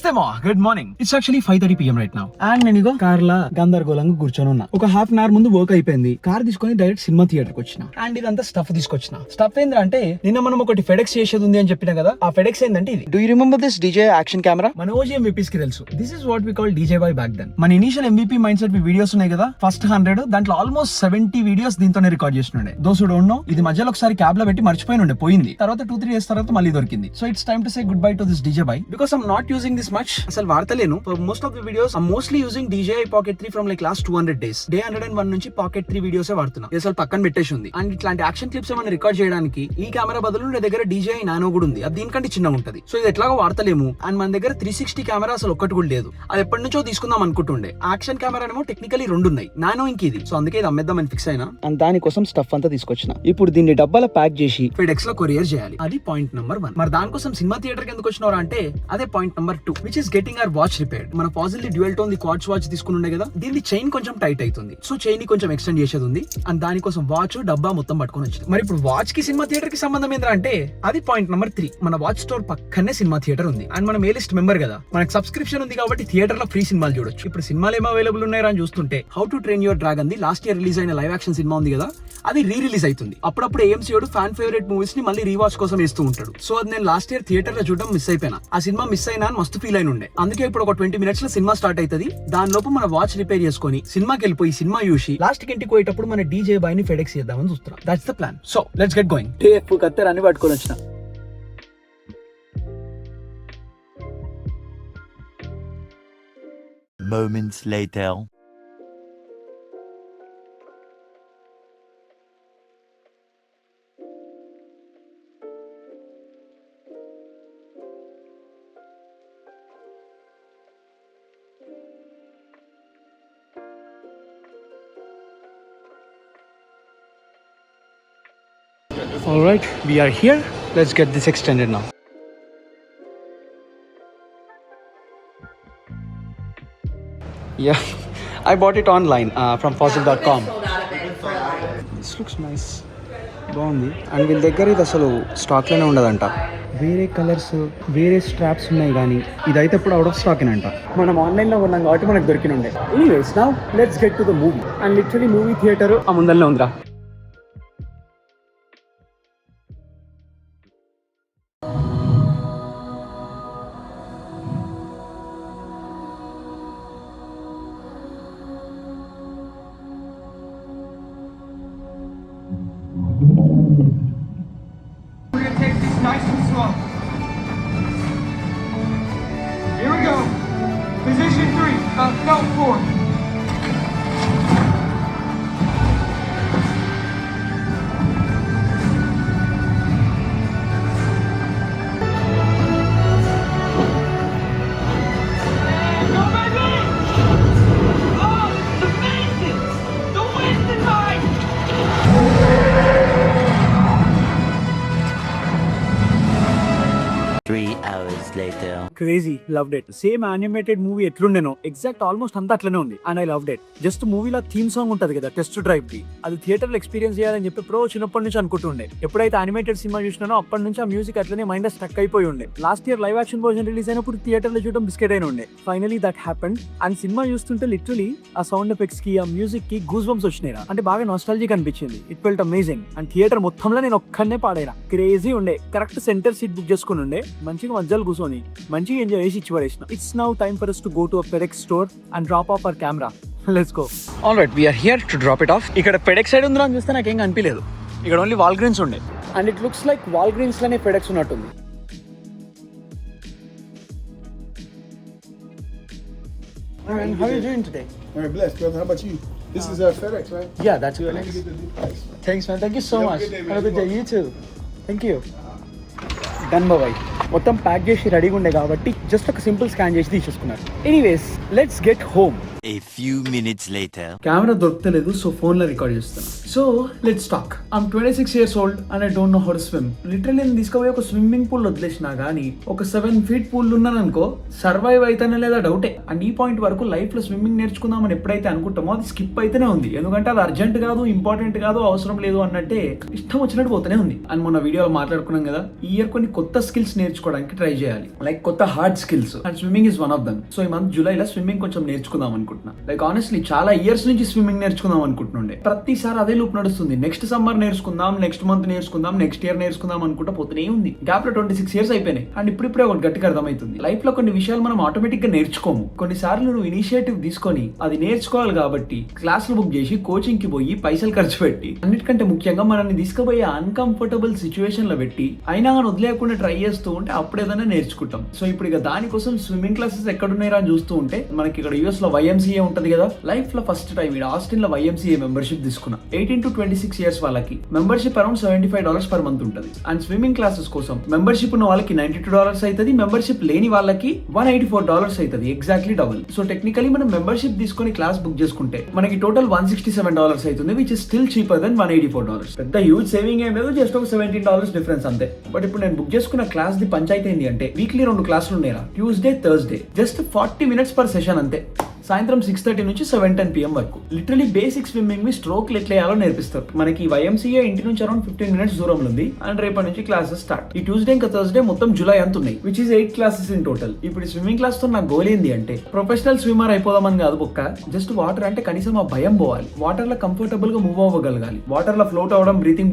నమస్తే మా good morning. It's actually 5:30 PM right now. And నేను ఇగో కార్ లా గందరగోళంగా కూర్చొని ఉన్నా. ఒక హాఫ్ అన్ అవర్ ముందు వర్క్ అయిపోయింది. కార్ తీసుకొని డైరెక్ట్ సినిమా థియేటర్ కి వచ్చిన. అండ్ ఇదంతా స్టఫ్ తీసుకొచ్చిన. స్టఫ్ ఏంటంటే నిన్న మనం ఒకటి ఫెడెక్స్ చేసేది ఉంది అని చెప్పిన కదా. ఆ ఫెడెక్స్ ఏంటంటే ఇది. Do you remember this DJ action camera? మన OG MVPs కి తెలుసు. This is what we call DJY back then. మన initial MVP mind set videos ఉన్నాయి కదా, ఫస్ట్ 100 దాంట్లో ఆల్మోస్ట్ 70 వీడియోస్ దీంతోనే రికార్డ్ చేస్తుండే. దోస్ హూ డోంట్ నో, ఇది మధ్యలో ఒకసారి క్యాబ్ లో పెట్టి మర్చిపోయినుండే, పోయింది. తర్వాత 2-3 డేస్ తర్వాత మళ్ళీ దొరికింది. So it's time to say goodbye to this DJY because I'm not using this much. అసలు వాడతలేను. Most of the videos I'm mostly using DJI Pocket 3 from like last 200 days. Day 101 నుంచి Pocket 3 videos వాడుతున్నా. అసలు పక్కన పెట్టేసి ఉంది. And ఇట్లాంటి action clips ఏమైనా రికార్డ్ చేయడానికి ఈ కెమెరా బదులు నా దగ్గర DJI Nano కూడా ఉంది. అది దీనికంటే చిన్నగా ఉంటది. సో ఇది ఎట్లాగో వాడతలేము. అండ్ మన దగ్గర 360 కెమెరా అసలు ఒక్కటి కూడా లేదు. అది ఎప్పటి నుంచో తీసుకుందాం అనుకుంటుండే. యాక్షన్ కెమెరా ఏమో టెక్నికలీ 2 ఉన్నాయి, నానో ఇంక ఇది. సో అందుకే ఇది అమ్మేద్దామని ఫిక్స్ అయినా. అండ్ దానికోసం స్టఫ్ అంతా తీసుకొచ్చిన. ఇప్పుడు దీన్ని డబ్బాలో ప్యాక్ చేసి ఫెడెక్స్ లో కొరియర్ చేయాలి. అది పాయింట్ నెంబర్ 1. మరి దానికోసం సినిమా థియేటర్ కి ఎందుకు వచ్చినారా అంటే అదే point number 2, which is getting our watch repaired. మన ఫాజిల్లీ dual tone the quartz watch తీసుకుని ఉండే కదా, దీని చైన్ కొంచెం టైట్ అవుతుంది. సో చైన్ ని కొంచెం ఎక్స్టెండ్ చేసేది ఉంది. అండ్ దానికోసం వాచ్ డబ్బా మొత్తం పట్టుకొని వచ్చింది. మరి ఇప్పుడు వాచ్ కి సినిమా థియేటర్ కి సంబంధం ఏంటంటే అది పాయింట్ నెంబర్ 3. మన వాచ్ స్టోర్ పక్కనే సినిమా థియేటర్ ఉంది. అండ్ మనం ఏ లిస్ట్ మెంబర్ కదా, మనకి సబ్స్క్రిప్షన్ ఉంది కాబట్టి థియేటర్ లో ఫ్రీ సినిమాలు చూడొచ్చు. ఇప్పుడు సినిమాలు ఏమో అవైలబుల్ ఉన్నాయని అని చూస్తుంటే how to train your dragon the last year release అయిన లైవ్ యాక్షన్ సినిమా ఉంది కదా, అది రిలీజ్ అవుతుంది. అప్పుడప్పుడు AMC ఫ్యాన్ ఫేవరెట్ మూవీస్ ని మళ్ళీ రీవాచ్ కోసం వేస్తూ ఉంటాడు. సో అది నేను లాస్ట్ ఇయర్ థియేటర్ లో చూడడం మిస్ అయిపోయినా. ఆ సినిమా మిస్ అయినా అని మస్తు ఫీల్ అయిన ఉండే. అందుకే ఇప్పుడు ఒక 20 minutes లో సినిమా స్టార్ట్ అవుతుంది. దాని లోపు మన వాచ్ రిపేర్ చేసుకొని సినిమాకి వెళ్ళిపోయి సినిమా చూసి లాస్ట్ కి ఇంటికి పోయేటప్పుడు మన DJY ని ఫెడెక్స్ చేద్దామని చూస్తున్నాం. That's the plan. So let's get going. Tape కత్తెర అన్ని పట్టుకొని వచ్చిన. Moments later. All right, we are here. Let's get this extended now. Yeah, I bought it online from fossil.com. This looks nice. బాగుంది. And వీళ్ళ దగ్గర ఇది అసలు స్టాక్లోనే ఉండదంట. వేరే కలర్స్ వేరే స్ట్రాప్స్ ఉన్నాయి, కానీ ఇదైతే ఇప్పుడు అవుట్ ఆఫ్ స్టాక్ అంట. మనం ఆన్లైన్లో ఉన్నాం కాబట్టి మనకు దొరికినుండే. Anyways now let's get to the movie. And literally movie theatre ఆ ముందరనే ఉందిరా. We're going to take this nice and slow. Here we go. Position 3, belt 4. Go, baby! Oh, this is amazing! The win tonight! Crazy, loved it. Same animated movie ఎట్లుండేనో exact almost అంతా అట్లనే ఉంది. And I loved it. Just మూవీలో theme song ఉంటది కదా, test drive the, అది theatre లో experience చేయాలని చెప్పి చిన్నప్పటి నుంచి అనుకుంటుండే. ఎప్పుడైతే యానిమేటెడ్ సినిమా చూసినానో అప్పటి నుంచి ఆ మ్యూజిక్ అట్లనే మైండ్ స్టక్ అయిపోయి ఉండే. Last year live action version release అయినప్పుడు థియేటర్ లో చూడడం బిస్కెట్ అయిన ఉండే. Finally that happened. And cinema చూస్తుంటే లిటరలీ ఆ సౌండ్ ఎఫెక్ట్స్ కి ఆ మ్యూజిక్ కి గూస్ బంప్స్ వచ్చినాయి. అంటే బాగా నాస్టాలజిక్ అనిపించింది. It felt amazing. And theatre మొత్తంలో నేను ఒక్కనే పాడైనా. క్రేజీ ఉండే. కరెక్ట్ సెంటర్ సీట్ బుక్ చేసుకుని ఉండే. మంచిగా మధ్యలో కూర్చొని మంచిగా ఎంజాయ్ చేసి ఇచ్చి పడేసిన. It's now time for us to go to a FedEx store and drop off our camera. Let's go. All right, we are here to drop it off. ఇక్కడ FedEx సైడ్ ఉందో అని చూస్తే నాకేం కనిపించలేదు. ఇక్కడ ఓన్లీ వాల్గ్రీన్స్ ఉండే. And it looks like Walgreens లోనే FedEx ఉన్నట్టుంది. And how are you doing today? Very blessed, brother. How about you? This is FedEx, right? Yeah, that's Let FedEx. me get the new price. Thanks, man. Thank you so Have a much. good day, man. Have a good day. You too. Thank you. Done, bye. మొత్తం pack చేసి రెడీగా ఉండే కాబట్టి just ఒక simple scan చేసి తీసేసుకున్నారు. Anyways let's get home. A few minutes later. Camera దొరకలేదు, so phone లో రికార్డ్ చేస్తున్నా. So let's talk. I'm 26 years old and I don't know how to swim. Literally నేను తీసుకుపోయి ఒక స్విమ్మింగ్ పూల్ వదిలేసినా గానీ ఒక 7 feet పూల్ ఉన్నాను అనుకో, సర్వైవ్ అయితేనే లేదా డౌటే. అండ్ ఈ పాయింట్ వరకు లైఫ్ లో స్విమ్మింగ్ నేర్చుకుందామని ఎప్పుడైతే అనుకుంటామో అది స్కిప్ అయితేనే ఉంది. ఎందుకంటే అది అర్జెంట్ కాదు, ఇంపార్టెంట్ కాదు, అవసరం లేదు అన్నట్టే ఇష్టం వచ్చినట్టు పోతూనే ఉంది. అండ్ మొన్న వీడియోలో మాట్లాడుకున్నాం కదా, ఈ ఇయర్ కొన్ని కొత్త స్కిల్స్ నేర్చుకోవడానికి ట్రై చేయాలి, లైక్ కొత్త hard skills, and swimming is one of them. So ఈ మంత్ జూలైలో స్విమ్మింగ్ కొంచెం నేర్చుకుందాం అనుకుంటున్నా. లైక్ ఆనెస్ట్లీ చాలా ఇయర్స్ నుంచి స్విమ్మింగ్ నేర్చుకుందాం అనుకుంటుండే, ప్రతిసారి అదే లూప్ నడుస్తుంది. నెక్స్ట్ సమ్మర్ నేర్చుకుందాం, నెక్స్ట్ మంత్ నేర్చుకుందాం, నెక్స్ట్ ఇయర్ నేర్చుకుందాం అనుకుంటా పోతూనే ఉంది. గ్యాప్ లో 26 years అయిపోయినాయి. అండ్ ఇప్పుడిప్పుడే ఒకటి గట్టిగా అర్థమవుతుంది, లైఫ్ లో కొన్ని విషయాలు మనం ఆటోమేటిక్ గా నేర్చుకోము. కొన్నిసార్లు నువ్వు ఇనిషియేటివ్ తీసుకొని అది నేర్చుకోవాలి కాబట్టి క్లాసులు బుక్ చేసి కోచింగ్ కి పోయి పైసలు ఖర్చు పెట్టి, అన్నిటికంటే ముఖ్యంగా మనల్ని తీసుకుపోయే అన్కంఫర్టబుల్ సిచ్యువేషన్ లో పెట్టి అయినా కానీ వదిలేకుండా ట్రై చేస్తూ ఉంటే అప్పుడు ఏదైనా నేర్చుకుంటాం. సో ఇప్పుడు ఇక దానికోసం స్విమ్మింగ్ క్లాసెస్ ఎక్కడున్నాయా అని చూస్తూ ఉంటే మనకి ఇక్కడ యూఎస్ లో YMCA ఉంటది కదా. లైఫ్ లో ఫస్ట్ టైం ఇక్కడ ఆస్టిన్ లో YMCA మెంబర్షిప్ తీసుకున్నా. 18 to 26 years వాళ్ళకి మెంబర్షిప్ అరౌండ్ $75 per month ఉంటది. అండ్ స్విమ్మింగ్ క్లాసెస్ కోసం మెంబర్షిప్ ఉన్న వాళ్ళకి $92 అవుతుంది, మెంబర్షిప్ లేని వాళ్ళకి $184 అవుతుంది, ఎగ్జాక్ట్లీ డబుల్. సో టెక్నికలీ మనం మెంబర్షిప్ తీసుకొని క్లాస్ బుక్ చేసుకుంటే మనకి టోటల్ $167 అవుతుంది, which is still cheaper than $184. పెద్ద హ్యూజ్ సేవింగ్ ఏం లేదు, జస్ట్ ఒక $17 డిఫరెన్స్ అంతే. బట్ ఇప్పుడు నేను బుక్ చేసుకున్న క్లాస్ ది పంచాయతీ ఏంటి అంటే వీక్లీ 2 క్లాసులు ఉన్నాయా, Tuesday Thursday, just 40 minutes per session అంతే. సాయంత్రం 6:30 నుంచి 7:10 PM వరకు లిటరలీ బేసిక్ స్విమ్మింగ్ ని స్ట్రోక్ ఎట్లా వేయాలో నేర్పిస్తారు. మనకి YMCA ఇంటి నుంచి అరౌండ్ 15 minutes దూరంలో ఉంది. అండ్ రేపటి నుంచి క్లాసెస్ స్టార్ట్. ఈ ట్యూస్డే ఇంకా థర్స్డే మొత్తం జూలై అంత ఉన్నాయి, which is 8 classes in total. ఇప్పుడు స్విమ్మింగ్ క్లాస్ తో నా గోల్ ఏంది అంటే ప్రొఫెషనల్ స్విమ్మర్ అయిపోదామని కాదు బొక్క, జస్ట్ వాటర్ అంటే కనీసం ఆ భయం పోవాలి, వాటర్ లో కంఫర్టబుల్ గా మూవ్ అవ్వగలగాలి, వాటర్ లో ఫ్లోట్ అవ్వడం, బ్రీతింగ్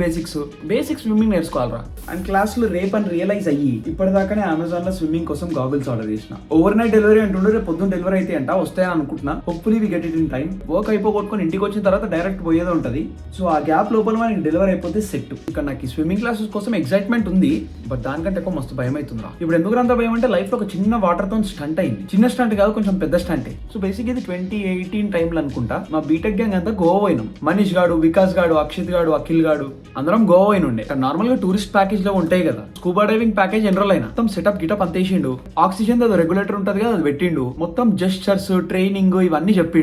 బేసిక్ స్విమ్మింగ్ నేర్చుకోవాలరా. అండ్ క్లాసులు రేపని రియలైజ్ అయ్యి ఇప్పటిదాకానే అమెజాన్ లో స్విమ్మింగ్ కోసం గాగుల్స్ ఆర్డర్ చేసిన. ఓవర్ నైట్ డెలివరీ అంటుండే, రేపు పొద్దున్న డెలివరీ అయితే అంట, వస్తాయని అనుకుంటున్నా. Hopefully we get it in time. Work అయిపోగొట్టుకొని ఇంటికి వచ్చిన తర్వాత డైరెక్ట్ పోయేదే ఉంటది. సో ఆ గ్యాప్ లోపల మనకి డెలివరీ అయిపోతే సెట్. ఇక్కడ నాకు స్విమ్మింగ్ క్లాసెస్ కోసం ఎక్సైట్మెంట్ ఉంది, బట్ దానికంటే ఎక్కువ మస్తు భయం అవుతుందా. ఇప్పుడు ఎందుకు అంత భయం అంటే లైఫ్ లో ఒక చిన్న వాటర్ తో స్టంట్ అయింది. చిన్న స్టంట్ కాదు, కొంచెం పెద్ద స్టంట్. సో బేసిక్ ఇది 2018 టైంలో అనుకుంటా మా బీటెక్ గ్యాంగ్ అంతా గోవా పోయినాం. మనీష్ గాడు, వికాస్ గాడు, అక్షిత్ గాడు, అఖిల్ గాడు అందరం గోవా పోయిన ఉండే. నార్మల్ గా టూరిస్ట్ ప్యాకేజ్ లో ఉంటాయి కదా, స్కూబా డైవింగ్ ప్యాకేజ్ ఎన్రోల్ అయినా. మొత్తం సెటప్ గిటప్ అంతేసిండు, ఆక్సిజన్ తో రెగ్యులేటర్ ఉంటది కదా అది పెట్టిండు, మొత్తం జెస్చర్స్, ట్రైనింగ్ ఇవన్నీ చెప్పి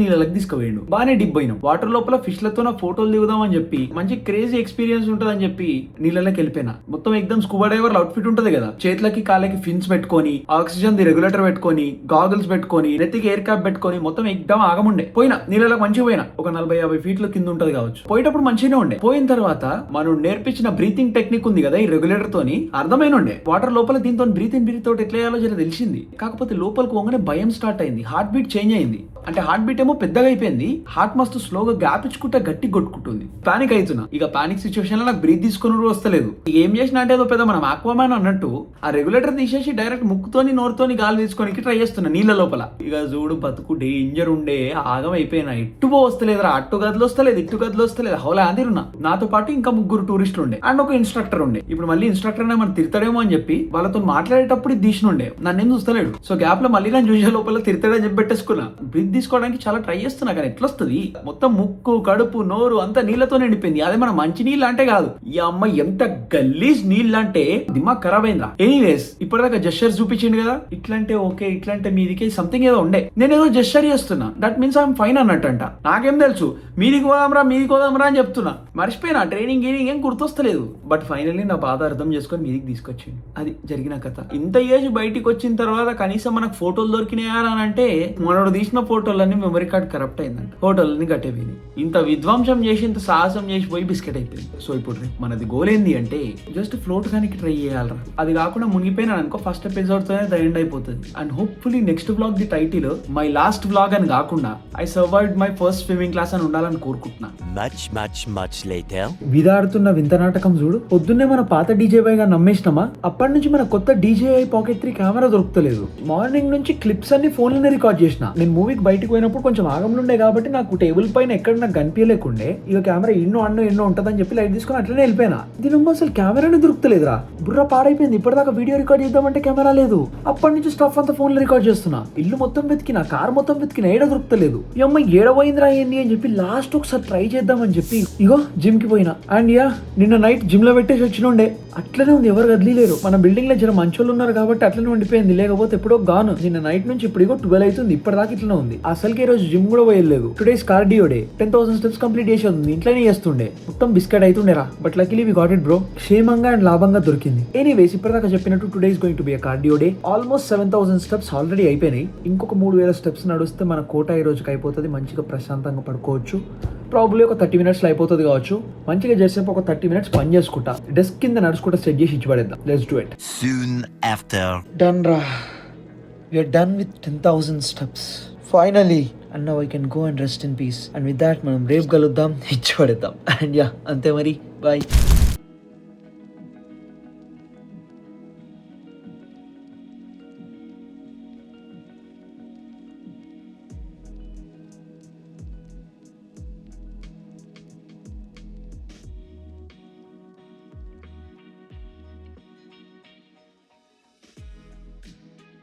నీళ్ళకి తీసుకుపోయిండు. బానే డిప్ అయినాం. వాటర్ లోపల ఫిష్ లతో నా ఫోటోలు దిగుదాం అని చెప్పి మంచి క్రేజీ ఎక్స్పీరియన్స్ ఉంటదని చెప్పి నీళ్ళకి వెళ్ళిపోయినా. మొత్తం ఎక్దమ్ స్కూబా డైవర్ అవుట్ ఫిట్ ఉంటది కదా, చేతులకి కాళ్ళకి ఫిన్స్ పెట్టుకొని, ఆక్సిజన్ ది రెగ్యులేటర్ పెట్టుకొని, గాగుల్స్ పెట్టుకొని, నెత్తికి ఎయిర్ క్యాప్ పెట్టుకొని మొత్తం ఎక్దమ్ ఆగముండే. పోయినా నీళ్ళకి మంచిగా పోయినా, ఒక 40-50 feet కింద ఉంటది కావచ్చు. పోయేటప్పుడు మంచిగానే ఉండే. పోయిన తర్వాత మనం నేర్పించిన బ్రీతింగ్ టెక్నిక్ ఉంది కదా ఈ రెగ్యులేటర్ తోని, అర్థమైన ఉండే వాటర్ లోపల దీంతో బ్రీత్ తోటి ఎట్లా చేయాలో జర తెలిసింది. కాకపోతే లోపలికి పోగానే భయం స్టార్ట్ అయింది, హార్ట్ బీట్ చేంజ్ అయింది. అంటే హార్ట్ బీట్ ఏమో పెద్దగా అయిపోయింది, హార్ట్ మస్తు స్లోగా గ్యాప్ ఇచ్చుకుంటా గట్టి కొట్టుకుంటుంది. పానిక్ అవుతున్నా. ఇక పానిక్ సిచ్యువేషన్ లో నాకు బ్రీత్ తీసుకుని వస్తలేదు. ఏం చేసినా అంటే ఏదో పెద్ద మనం ఆక్వామ్యాన్ అన్నట్టు ఆ రెగ్యులేటర్ తీసేసి డైరెక్ట్ ముక్కుతోని నోరుతోని గాలి తీసుకోనికి ట్రై చేస్తున్నా నీళ్ళ లోపల. ఇక చూడు బతుకు డేంజర్ ఉండే, ఆగం అయిపోయినా. ఇట్టు వస్తలేదురా, అట్టు గదిలో వస్తలేదు, ఇట్టు గదిలో వస్తలేదు, హౌలా అందిరున్నా. నాతో పాటు ఇంకా 3 టూరిస్టులు ఉండే అండ్ ఒక ఇన్స్ట్రక్టర్ ఉండే. ఇప్పుడు మళ్ళీ ఇన్స్ట్రక్టర్ మనం తిడతాడేమో అని చెప్పి వాళ్ళతో మాట్లాడేటప్పుడు తీసినుండే, నన్నేం చూస్తలేడు. సో గ్యాప్ లో మళ్ళీ నేను చూసే లోపల తిడతాడని చెప్పి పెట్టేసుకున్నా. బ్రీత్ తీసుకోవడానికి చాలా ట్రై చేస్తున్నా కానీ ఎట్లా వస్తుంది. మొత్తం ముక్కు, కడుపు, నోరు అంతా నీళ్లతో నిండిపోయింది. అదే మన మంచి నీళ్ళు అంటే కాదు, ఈ అమ్మ ఎంత గలీజ్ నీళ్ళు అంటే దిమాగ్ ఖరాబ్ అయిందా. ఎనీవేస్ ఇప్పటిదాకా జెస్చర్ చూపించింది కదా, ఇట్లంటే ఓకే, ఇట్లంటే మీదికి సంథింగ్ ఏదో ఉండే. నేను ఏదో జెస్చర్ చేస్తున్నా, దట్ మీన్స్ ఐఎమ్ ఫైన్ అన్నట్టంట. నాకేం తెలుసు మీదికి పోదాంరా అని చెప్తున్నా. మర్చిపోయినా ట్రైనింగ్ ఏం గుర్తొస్తలేదు. బట్ ఫైనల్లీ నా బాధ అర్థం చేసుకొని మీదికి తీసుకొచ్చింది. అది జరిగిన కథ. ఇంత ఏజ్ బయటికి వచ్చిన తర్వాత కనీసం మనకు ఫోటోలు దొరికినాయా అని అంటే మనోడు తీసిన ఫోటోలన్నీ మెమరీ కార్డ్ కరప్ట్ అయిందంట, ఫోటోలన్నీ కట్టేపోయింది. ఇంత విధ్వంసం చేసి, ఇంత సాహసం చేసి పోయి బిస్కెట్ అయిపోయింది. సో ఇప్పుడు మనది గోల్ ఏంది అంటే జస్ట్ ఫ్లోట్ కానీ ట్రై చేయాలరా. అది కాకుండా మునిగిపోయినా అనుకో ఫస్ట్ ఎపిసోడ్ తోనే ద ఎండ్ అయిపోతుంది. And hopefully next vlog the title my last vlog అని కాకుండా I survived my first swimming class అని ఉండాలని కోరుకుంటున్నా. Much later. విదాడుతున్న వింత నాటకం చూడు. పొద్దున్నే మన పాత డీజే బాయ్ గా నమ్మేసినామా, అప్పటి నుంచి మన కొత్త DJI Pocket 3 కెమెరా దొరుకుతలేదు. మార్నింగ్ నుంచి క్లిప్స్ అన్ని ఫోన్ లోనే రికార్డ్ చేసిన. నేను మూవీకి బయటకు పోయినప్పుడు కొంచెం ఆగంలుండే కాబట్టి నాకు టేబుల్ పైన ఎక్కడ నాకు కనిపించలేకుండే. ఇక కెమెరా ఎన్నో ఉంటదని చెప్పి లైట్ తీసుకుని అట్లనే వెళ్ళిపోయినా. దీని అసలు కెమెరానే దొరుకుతలేదురా, బుర్ర పాడైపోయింది. ఇప్పటిదాకా వీడియో రికార్డ్ చేద్దామంటే కెమెరా లేదు. అప్పటి నుంచి స్టఫ్ అంతా ఫోన్ లో రికార్డ్ చేస్తున్నా. ఇల్లు మొత్తం వెతికినా, కార్ మొత్తం వెతికినా, ఏడ దొరుకుతలేదు. ఈ అమ్మాయి ఏడపోయిందిరా ఏంది అని చెప్పి లాస్ట్ ఒకసారి ట్రై చేద్దామని చెప్పి ఇగో జిమ్ కి పోయినా. అండ్ నిన్న నైట్ జిమ్ లో పెట్టేసి వచ్చినుండే, అట్లనే ఉంది, ఎవరు కదిలేరు. మన బిల్డింగ్ లో జర మంచోళ్ళు ఉన్నారు కాబట్టి అట్లనే ఉండిపోయింది, లేకపోతే ఎప్పుడో గాను. నిన్న నైట్ నుంచి ఇప్పుడు 12 అవుతుంది, ఇప్పటిదాకా ఇట్లనే ఉంది. అసలుకే రోజు జిమ్ కూడా పోయలేదు. Today's cardio day. 10,000 steps complete చేసి ఉంది. ఇంట్లోనే చేస్తుండే. మొత్తం బిస్కెట్ అవుతుండేరా. But luckily we got it bro. క్షేమంగా అండ్ లాభంగా దొరికింది. ఎనీవేస్ ఇప్పటిదాకా చెప్పినట్టు today is going to be a cardio day. Almost 7,000 steps already అయిపోయినాయి. ఇంకొక 3,000 స్టెప్స్ నడుస్తే మన కోట ఈ రోజుకి అయిపోతుంది. మంచిగా ప్రశాంతంగా పడుకోవచ్చు. ప్రాబ్లీ ఒక 30 మినిట్స్ లో అయిపోతుంది కావచ్చు. మంచిగా చేసేపు ఒక 30 మినిట్స్ పని చేసుకుంటా. డెస్క్ కింద నడుచుకుంటా సెట్ చేసి ఇచ్చి పడేద్దాం. Let's do it. Soon after. Done ra. We are done with 10,000 steps. Finally. And now I can go and rest in peace. And with that, మనం రేపు కలుద్దాం. ఇచ్చి పడేద్దాం. And yeah, అంతే మరి. Bye.